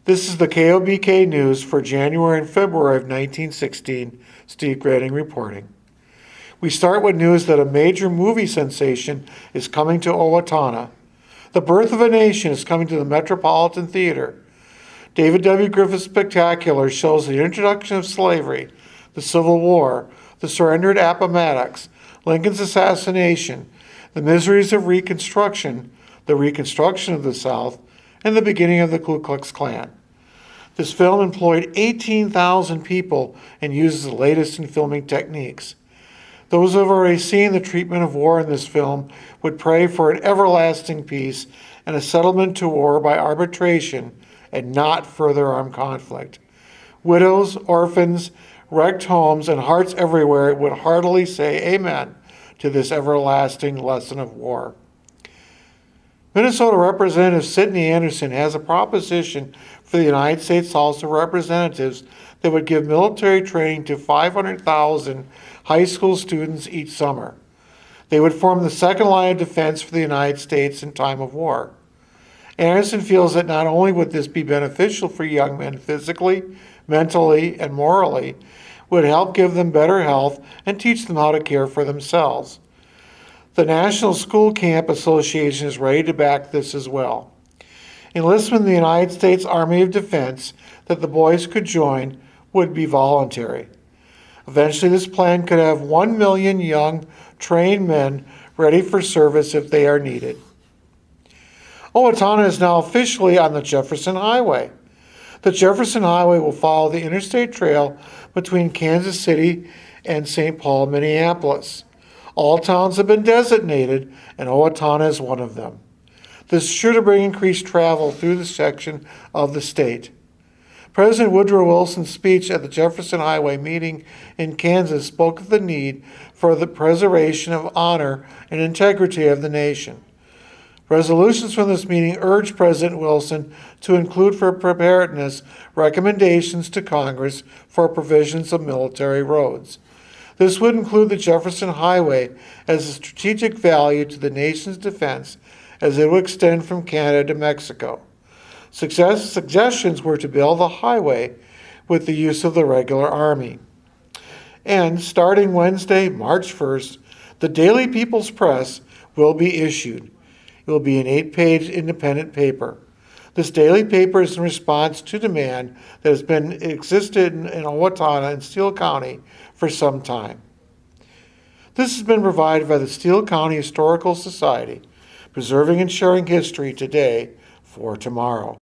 This is the KOBK News for January and February of 1916. Steve Greoning reporting. We start with news that a major movie sensation is coming to Owatonna. The Birth of a Nation is coming to the Metropolitan Theater. David W. Griffith's spectacular shows the introduction of slavery, the Civil War, the surrender at Appomattox, Lincoln's assassination, the miseries of Reconstruction, the reconstruction of the South, and the beginning of the Ku Klux Klan. This film employed 18,000 people and uses the latest in filming techniques. Those who have already seen the treatment of war in this film would pray for an everlasting peace and a settlement to war by arbitration and not further armed conflict. Widows, orphans, wrecked homes, and hearts everywhere would heartily say amen to this everlasting lesson of war. Minnesota Representative Sidney Anderson has a proposition for the United States House of Representatives that would give military training to 500,000 high school students each summer. They would form the second line of defense for the United States in time of war. Anderson feels that not only would this be beneficial for young men physically, mentally, and morally, would help give them better health and teach them how to care for themselves. The National School Camp Association is ready to back this as well. Enlistment in the United States Army of Defense that the boys could join would be voluntary. Eventually, this plan could have 1 million young, trained men ready for service if they are needed. Owatonna is now officially on the Jefferson Highway. The Jefferson Highway will follow the interstate trail between Kansas City and St. Paul, Minneapolis. All towns have been designated, and Owatonna is one of them. This is sure to bring increased travel through this section of the state. President Woodrow Wilson's speech at the Jefferson Highway meeting in Kansas spoke of the need for the preservation of honor and integrity of the nation. Resolutions from this meeting urged President Wilson to include for preparedness recommendations to Congress for provisions of military roads. This would include the Jefferson Highway as a strategic value to the nation's defense as it would extend from Canada to Mexico. Suggestions were to build a highway with the use of the regular army. And starting Wednesday, March 1st, the Daily People's Press will be issued. It will be an 8-page independent paper. This daily paper is in response to demand that has been existed in Owatonna and Steele County for some time. This has been provided by the Steele County Historical Society, preserving and sharing history today for tomorrow.